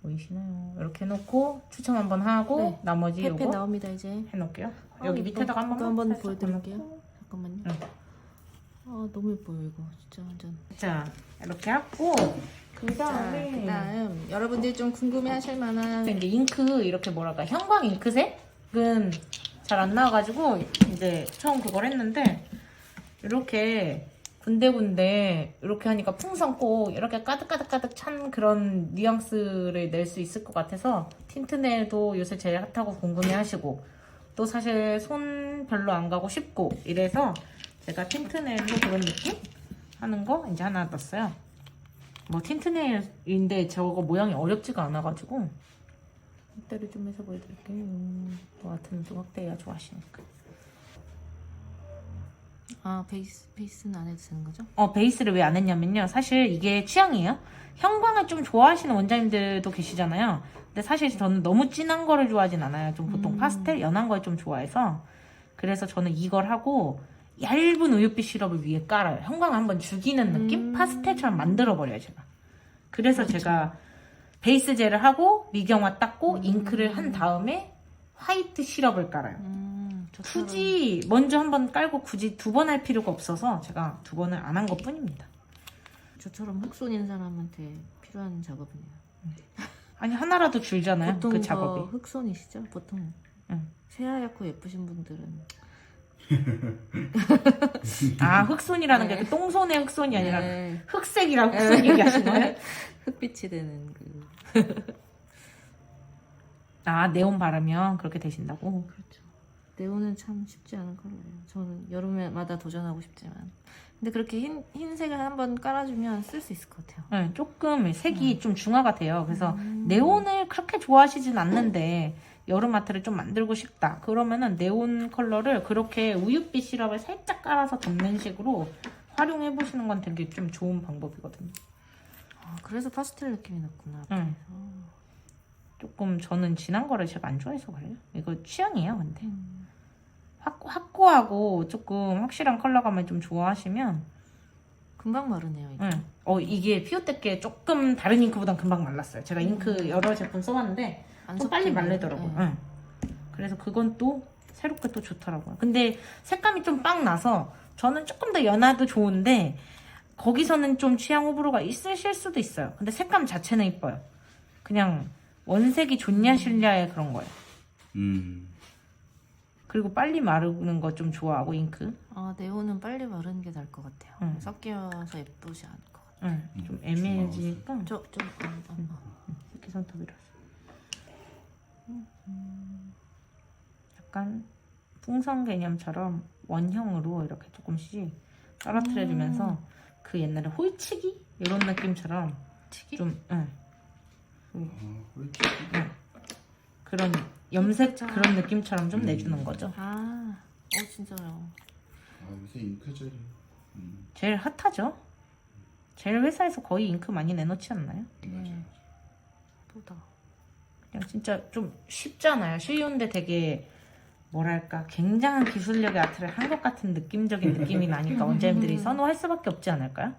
보이시나요? 이렇게 해놓고 추첨 한번 하고 네. 나머지 페페 요거 나옵니다 이제. 해놓을게요. 여기 밑에다가 이거 한번 한번 보여드릴게요. 잠깐만요. 응. 너무 예뻐요 이거 진짜 완전. 자 이렇게 하고 그다음에 그다음 여러분들이 좀 궁금해하실 만한 이제 잉크 이렇게 뭐랄까 형광 잉크색은 잘 안 나와가지고 이제 처음 그걸 했는데 이렇게 군데군데 이렇게 하니까 풍선 꼭 이렇게 가득가득가득 찬 그런 뉘앙스를 낼 수 있을 것 같아서 틴트네일도 요새 제일 핫하고 궁금해하시고 또 사실 손 별로 안 가고 쉽고 이래서 제가 틴트네일로 그런 느낌 하는 거 이제 하나 넣었어요. 뭐 틴트네일인데 저거 모양이 어렵지가 않아가지고 확대를 좀 해서 보여드릴게요. 또 같은 좀 확대해야 좋아하시니까. 아 베이스는 안 해도 되는 거죠? 베이스를 왜 안 했냐면요. 사실 이게 취향이에요. 형광을 좀 좋아하시는 원장님들도 계시잖아요. 근데 사실 저는 너무 진한 거를 좋아하진 않아요. 좀 보통 파스텔, 연한 걸 좀 좋아해서. 그래서 저는 이걸 하고 얇은 우윳빛 시럽을 위에 깔아요. 형광을 한번 죽이는 느낌? 파스텔처럼 만들어버려요, 제가. 그래서 제가 베이스 젤을 하고 미경화 닦고 잉크를 한 다음에 화이트 시럽을 깔아요. 굳이 먼저 한번 깔고 굳이 두 번 할 필요가 없어서 제가 두 번을 안 한 것 뿐입니다. 저처럼 흑손인 사람한테 필요한 작업이네요. 아니 하나라도 줄잖아요. 보통 그 저 작업이. 흑손이시죠? 보통 응. 새하얗고 예쁘신 분들은 아 흑손이라는 네. 게 그 똥손의 흑손이 아니라 네. 흑색이라고 흑손 얘기하신 거예요? 흑빛이 되는 그 아 네온 바르면 그렇게 되신다고? 그렇죠. 네온은 참 쉽지 않은 컬러예요. 저는 여름에마다 도전하고 싶지만 근데 그렇게 흰색을 한번 깔아주면 쓸 수 있을 것 같아요. 네, 조금 색이 좀 중화가 돼요. 그래서 네온을 그렇게 좋아하시진 않는데 여름 아트를 좀 만들고 싶다. 그러면은 네온 컬러를 그렇게 우윳빛 시럽을 살짝 깔아서 덮는 식으로 활용해 보시는 건 되게 좀 좋은 방법이거든요. 아, 그래서 파스텔 느낌이 났구나. 응. 조금 저는 진한 거를 제가 안 좋아해서 그래요. 이거 취향이에요, 근데. 확고하고 조금 확실한 컬러감을 좀 좋아하시면 금방 마르네요. 이게. 응. 이게 피오테께 조금 다른 잉크보단 금방 말랐어요. 제가 잉크 여러 제품 써봤는데 안 또 빨리 섞이네요. 말리더라고요. 네. 응. 그래서 그건 또 새롭게 또 좋더라고요. 근데 색감이 좀 빵 나서 저는 조금 더 연해도 좋은데 거기서는 좀 취향 호불호가 있으실 수도 있어요. 근데 색감 자체는 이뻐요. 그냥 원색이 좋냐 싫냐의 그런 거예요. 그리고 빨리 마르는 거 좀 좋아하고 잉크. 아 네온은 빨리 마르는 게 나을 것 같아요. 응. 섞여서 예쁘지 않을 것 같아요. 좀 애매해지니까 좀 이렇게 손톱이라서 약간 풍선 개념처럼 원형으로 이렇게 조금씩 떨어뜨려주면서 그 옛날에 홀치기 이런 느낌처럼 치기? 좀 홀치. 그런 염색 진짜. 그런 느낌처럼 좀 내주는 거죠. 진짜요. 요새 잉크젤이. 제일 핫하죠. 제일 회사에서 거의 잉크 많이 내놓지 않나요? 네. 보다. 그냥 진짜 좀 쉽잖아요. 쉬운데 되게 뭐랄까 굉장한 기술력의 아트를 한 것 같은 느낌적인 느낌이 나니까 원장님들이 선호할 수밖에 없지 않을까요?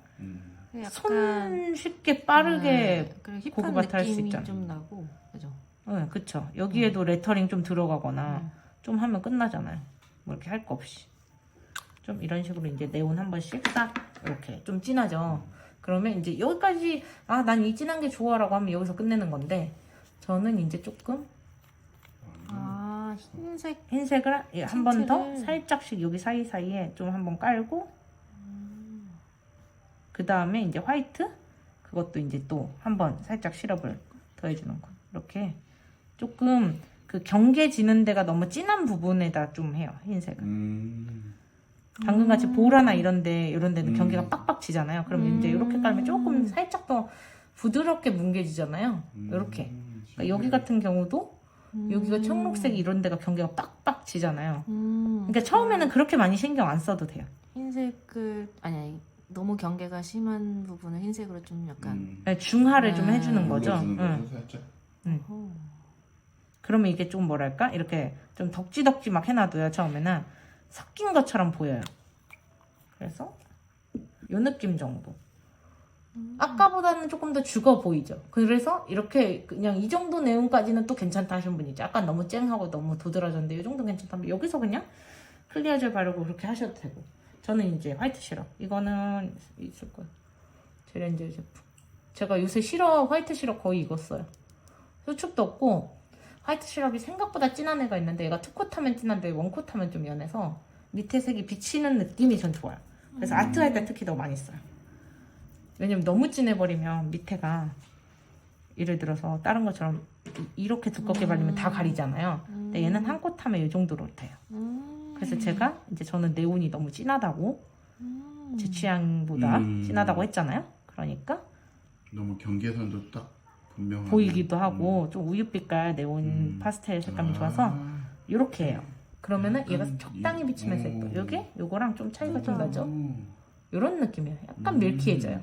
약간 손 쉽게 빠르게 그리고 고급 힙한 아트 할 수 느낌이 있잖아요. 좀 나고 그죠? 네, 그쵸. 여기에도 레터링 좀 들어가거나 좀 하면 끝나잖아요. 뭐 이렇게 할 거 없이. 좀 이런 식으로 이제 네온 한 번씩 싹 이렇게 좀 진하죠. 그러면 이제 여기까지 난 이 진한 게 좋아라고 하면 여기서 끝내는 건데 저는 이제 조금 흰색을 한 번 더 틴트를. 살짝씩 여기 사이사이에 좀 한번 깔고 그 다음에 이제 화이트 그것도 이제 또 한 번 살짝 시럽을 더해주는 거 이렇게 조금 그 경계 지는 데가 너무 진한 부분에다 좀 해요 흰색은. 방금 같이 보라나 이런 데는 경계가 빡빡 지잖아요. 그럼 이제 이렇게 깔면 조금 살짝 더 부드럽게 뭉개지잖아요. 이렇게 그러니까 여기 같은 경우도 여기가 청록색 이런 데가 경계가 빡빡 지잖아요. 그러니까 처음에는 그렇게 많이 신경 안 써도 돼요. 흰색을 아니 너무 경계가 심한 부분을 흰색으로 좀 약간 네, 중화를 좀 해주는 거죠. 뭉개주는 거죠, 살짝. 그러면 이게 좀 뭐랄까 이렇게 좀 덕지덕지 막 해놔도요 처음에는 섞인 것처럼 보여요. 그래서 요 느낌 정도. 아까보다는 조금 더 죽어 보이죠. 그래서 이렇게 그냥 이 정도 내용까지는 또 괜찮다 하시는 분이죠. 약간 너무 쨍하고 너무 도드라졌는데 이 정도 괜찮다면 여기서 그냥 클리어 젤 바르고 그렇게 하셔도 되고. 저는 이제 화이트 시럽 이거는 있을 거예요. 제렌젤 제품. 제가 요새 시럽 화이트 시럽 거의 이거 써요. 수축도 없고 화이트 시럽이 생각보다 진한 애가 있는데 얘가 투코트하면 진한데 원코트하면 좀 연해서 밑에 색이 비치는 느낌이 전 좋아요. 그래서 아트 할 때 특히 더 많이 써요. 왜냐면 너무 진해버리면 밑에가 예를 들어서 다른 것처럼 이렇게 두껍게 바르면 다 가리잖아요. 근데 얘는 한 콧 하면 이 정도로 돼요. 그래서 제가 이제 저는 네온이 너무 진하다고 제 취향보다 진하다고 했잖아요. 그러니까 너무 경계선도 딱 분명하게 보이기도 하고 좀 우유빛깔 네온 파스텔 색감이 좋아서 이렇게 해요. 그러면은 얘가 적당히 비치면서 예뻐요. 요거랑 좀 차이가 좀 나죠? 이런 느낌이에요. 약간 밀키해져요.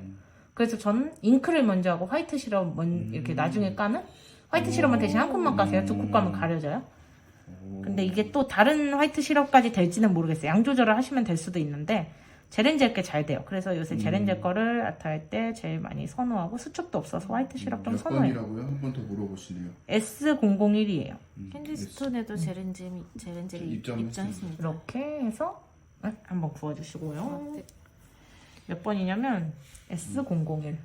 그래서 저는 잉크를 먼저 하고 화이트 시럽 이렇게 나중에 까는 화이트 시럽만 대신 한 콧만 까세요. 두 콧 까면 가려져요. 근데 이게 또 다른 화이트 시럽까지 될지는 모르겠어요. 양 조절을 하시면 될 수도 있는데 제렌젤 게 잘 돼요. 그래서 요새 제렌젤 거를 아트할 때 제일 많이 선호하고 수축도 없어서 화이트 시럽 좀 몇 선호해요. 번이라고요? 한 번 더 물어보시네요. S001이에요. 캔디스톤에도 제렌젤이 입장했습니다. 이렇게 해서 한번 구워주시고요. 몇 번이냐면 S001.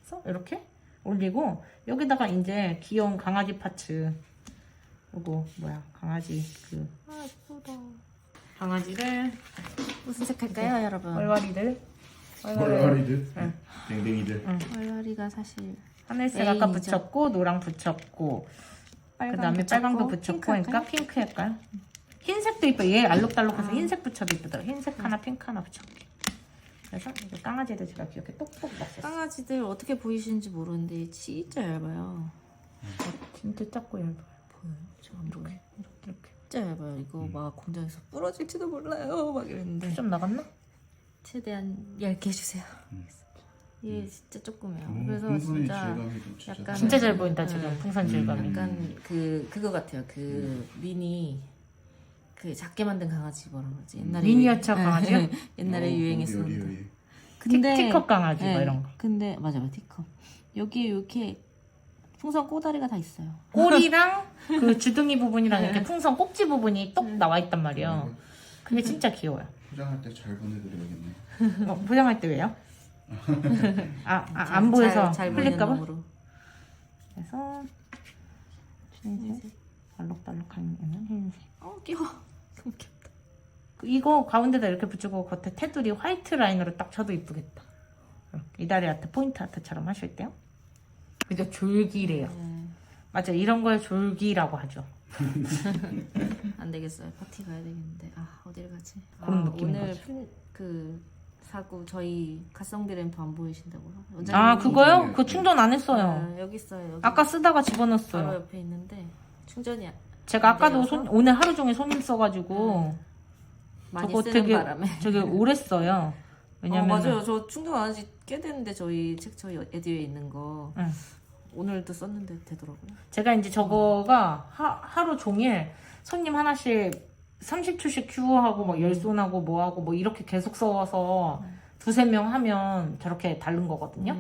그래서 이렇게 올리고 여기다가 이제 귀여운 강아지 파츠. 요거 뭐야 강아지 예쁘다. 강아지를 무슨 색 할까요, 여러분? 얼와리들 월화리들, 댕댕이들. 월요리가 사실 하늘색 아까 메인이죠. 붙였고 노랑 붙였고 그 다음에 빨강도 붙였고 그러니까 핑크 할까요? 흰색도 이뻐. 얘 알록달록해서 흰색 붙여도 이쁘더라고. 흰색 하나 핑크 하나 붙여볼게. 그래서 이거 강아지들 제가 귀엽게 똑똑 넣었어요. 강아지들 어떻게 보이시는지 모르는데 진짜 얇아요. 진짜 작고 얇아요. 보여요? 저안 보여요. 이렇게 진짜 얇아요. 이거 막 공장에서 부러질지도 몰라요. 막 이랬는데 좀 나갔나? 최대한 얇게 해주세요. 얘 진짜 조그매요. 그래서 풍선의 진짜 질감이 좀 진짜 약간 진짜 잘 보인다 지금 풍선 질감이. 약간 그거 같아요. 그 미니 그 작게 만든 강아지 뭐라 그러지? 옛날에 미니어처 강아지요? 옛날에 유행했었는데. 요리. 티컵 강아지 뭐 이런 거. 근데 맞아 티컵. 여기에 이렇게 풍선 꼬다리가 다 있어요. 꼬리랑 그 주둥이 부분이랑 이렇게 풍선 꼭지 부분이 똑 나와 있단 말이에요. 그게 진짜 귀여워요. 포장할 때 잘 보내드려야겠네. 포장할 때 왜요? 안 보여서 잘 보이는 흘릴까봐? 놈으로. 그래서 흰색 알록달록한 얘는 흰색. 귀여워. 너무 귀엽다. 이거 가운데다 이렇게 붙이고 겉에 테두리 화이트 라인으로 딱 쳐도 이쁘겠다. 이다리 아트, 포인트 아트처럼 하실 때요. 그죠? 졸기래요. 맞아, 이런 걸 졸기라고 하죠. 안 되겠어요. 파티 가야 되겠는데. 어딜 가지? 그런 느낌인 오늘 거죠. 그 사고 저희 가성비 램프 안 보이신다고요? 그거요? 그거 충전 안 했어요. 여기 있어요. 여기 아까 쓰다가 바로 집어넣었어요. 옆에 있는데 충전이 제가 아까도 되어서? 오늘 하루 종일 손님 써가지고 많이 저거 쓰는 되게 바람에. 저게 오래 써요. 왜냐면 맞아요. 저 충전 안 한 지 꽤 됐는데 저희 에듀에 있는 거 응. 오늘도 썼는데 되더라고요. 제가 이제 저거가 하루 종일 손님 하나씩 30초씩 큐어하고 막 열손하고 뭐하고 뭐 이렇게 계속 써서 두세 명 하면 저렇게 다른 거거든요.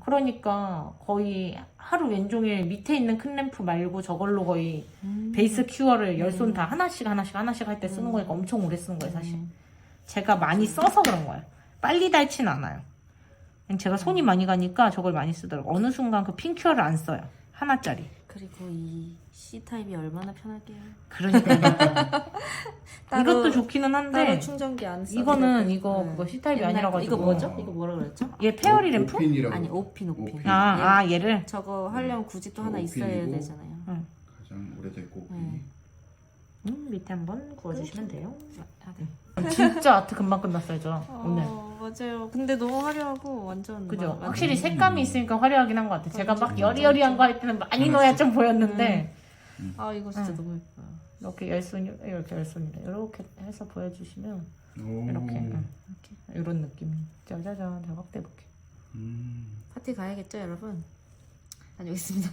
그러니까 거의 하루 왼종일 밑에 있는 큰 램프 말고 저걸로 거의 베이스 큐어를 열손 다 하나씩 할 때 쓰는 거니까 엄청 오래 쓰는 거예요 사실. 제가 많이 써서 그런 거예요. 빨리 닳진 않아요. 그냥 제가 손이 많이 가니까 저걸 많이 쓰더라고요. 어느 순간 그 핀 큐어를 안 써요. 하나짜리. 그리고 이 C타입이 얼마나 편할게요. 그러니까 이것도 좋기는 따로 한데 충전기 안 써. 이거는 이거 그거 C타입이 아니라 가지고 이거 뭐죠? 이거 뭐라 그랬죠? 얘 페어리 램프? 오핀이라고. 아니 오핀. 오핀. 얘를 저거 하려면 굳이 또 하나 있어야 오핀이고. 되잖아요. 가장 오래됐고 오핀이. 밑에 한번 구워주시면 돼요. 네. 진짜 아트 금방 끝났어요 저 오늘. 맞아요. 근데 너무 화려하고 완전 그죠? 막 확실히 색감이 있으니까 화려하긴 한 것 같아요. 제가 막 여리여리한 거 할 때는 많이 넣어야 좀 보였는데 이거 진짜 너무 예뻐요. 이렇게 열손이래 이렇게 해서 보여주시면 오. 이렇게 이런 느낌. 짜자잔 제가 확대해 볼게요. 파티 가야겠죠, 여러분? 다녀오겠습니다.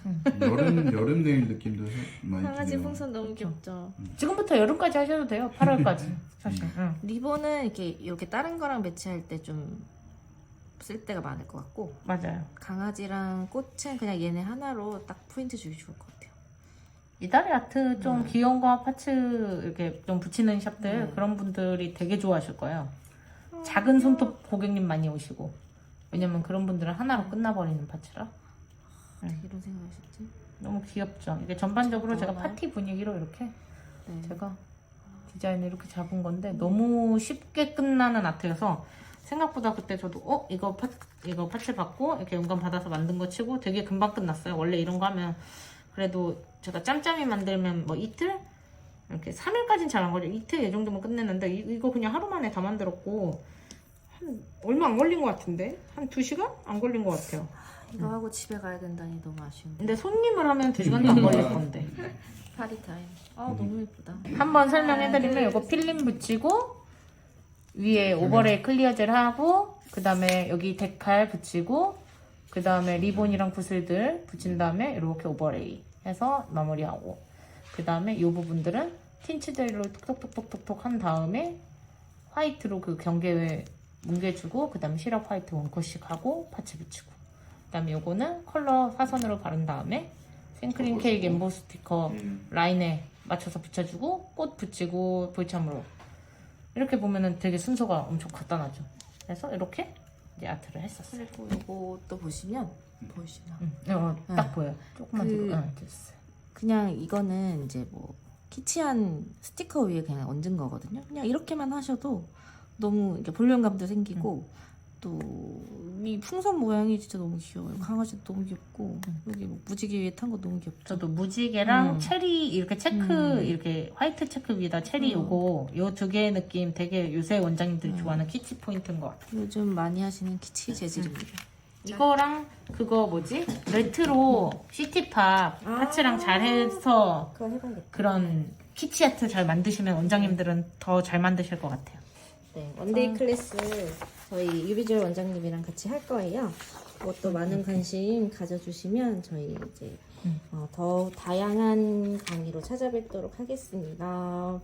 여름 네일 느낌도 많이 강아지 드네요. 풍선 너무 귀엽죠. 지금부터 여름까지 하셔도 돼요. 8월까지 사실. 리본은 이렇게 다른 거랑 매치할 때 좀 쓸 때가 많을 것 같고 맞아요. 강아지랑 꽃은 그냥 얘네 하나로 딱 포인트 주기 좋을 것 같아요. 이다리 아트 좀 귀여운 거 파츠 이렇게 좀 붙이는 샵들 그런 분들이 되게 좋아하실 거예요. 작은 손톱 고객님 많이 오시고 왜냐면 그런 분들은 하나로 끝나버리는 파츠라 어떻게 이런 생각하셨지? 너무 귀엽죠. 이게 전반적으로 제가 좋아요. 파티 분위기로 이렇게 네. 제가 디자인을 이렇게 잡은 건데 너무 쉽게 끝나는 아트여서 생각보다 그때 저도 이거 파츠 받고 이렇게 영감 받아서 만든 거 치고 되게 금방 끝났어요. 원래 이런 거 하면 그래도 제가 짬짬이 만들면 뭐 이틀? 이렇게 3일까지는 잘 안 걸려요. 이틀 이 정도면 끝냈는데 이거 그냥 하루 만에 다 만들었고 한 얼마 안 걸린 것 같은데? 한 2시간? 안 걸린 것 같아요. 이거 하고 집에 가야 된다니 너무 아쉬운데. 근데 손님을 하면 2시간도 안 걸릴 건데. 파리 타임. 너무 예쁘다. 한번 설명해드리면 이거 필름 붙이고 위에 오버레이 클리어젤 하고 그 다음에 여기 데칼 붙이고 그 다음에 리본이랑 구슬들 붙인 다음에 이렇게 오버레이 해서 마무리하고 그 다음에 이 부분들은 틴츠들로 톡톡톡톡톡 한 다음에 화이트로 그 경계에 뭉개주고 그 다음에 시럽 화이트 원코씩 하고 파츠 붙이고 그 다음에 요거는 컬러 사선으로 바른 다음에 생크림 케이크 엠보 스티커 라인에 맞춰서 붙여주고 꽃 붙이고 보이참으로 이렇게 보면은 되게 순서가 엄청 간단하죠. 그래서 이렇게 이제 아트를 했었어요. 그리고 이것도 보시면 보이시나? 딱 보여요. 조금만 그- 뒤로. 됐어요. 그냥 이거는 이제 뭐 키치한 스티커 위에 그냥 얹은 거거든요. 그냥 이렇게만 하셔도 너무 이렇게 볼륨감도 생기고 또 이 풍선 모양이 진짜 너무 귀여워요. 강아지도 너무 귀엽고 여기 뭐 무지개 위에 탄 거 너무 귀엽죠. 저도 무지개랑 음. 체리 이렇게 체크 이렇게 화이트 체크 위에다 체리 요거 요 두 개의 느낌 되게 요새 원장님들이 좋아하는 키치 포인트인 것 같아요. 요즘 많이 하시는 키치 재질입니다. 이거랑 그거 뭐지? 레트로 시티팝 파츠랑 잘 해서 그거 해봐야겠다. 그런 키치 아트 잘 만드시면 원장님들은 더 잘 만드실 것 같아요. 네, 원데이 클래스 저희 유비주얼 원장님이랑 같이 할 거예요. 그것도 많은 관심 가져주시면 저희 이제 더 다양한 강의로 찾아뵙도록 하겠습니다.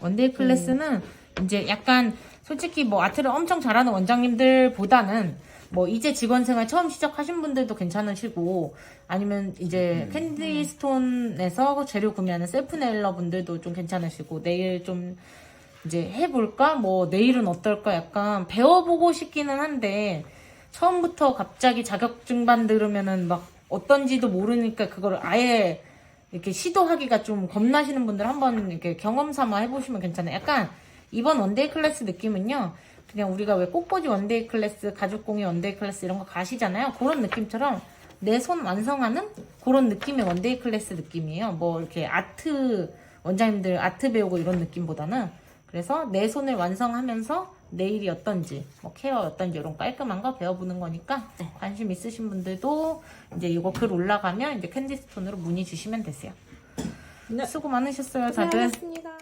원데이 클래스는 이제 약간 솔직히 뭐 아트를 엄청 잘하는 원장님들보다는 뭐 이제 직원 생활 처음 시작하신 분들도 괜찮으시고 아니면 이제 캔디스톤에서 재료 구매하는 셀프 네일러 분들도 좀 괜찮으시고 네일 좀 이제 해볼까? 뭐 네일은 어떨까? 약간 배워보고 싶기는 한데 처음부터 갑자기 자격증 받으면은 막 어떤지도 모르니까 그걸 아예 이렇게 시도하기가 좀 겁나시는 분들 한번 이렇게 경험 삼아 해보시면 괜찮아요. 약간 이번 원데이 클래스 느낌은요. 그냥 우리가 왜 꽃꽂이 원데이 클래스, 가죽공예 원데이 클래스 이런 거 가시잖아요. 그런 느낌처럼 내 손 완성하는 그런 느낌의 원데이 클래스 느낌이에요. 뭐 이렇게 아트 원장님들 아트 배우고 이런 느낌보다는 그래서 내 손을 완성하면서 네일이 어떤지, 뭐 케어 어떤지 이런 깔끔한 거 배워보는 거니까 관심 있으신 분들도 이제 이거 글 올라가면 이제 캔디스톤으로 문의 주시면 되세요. 수고 많으셨어요, 다들. 고생하셨습니다.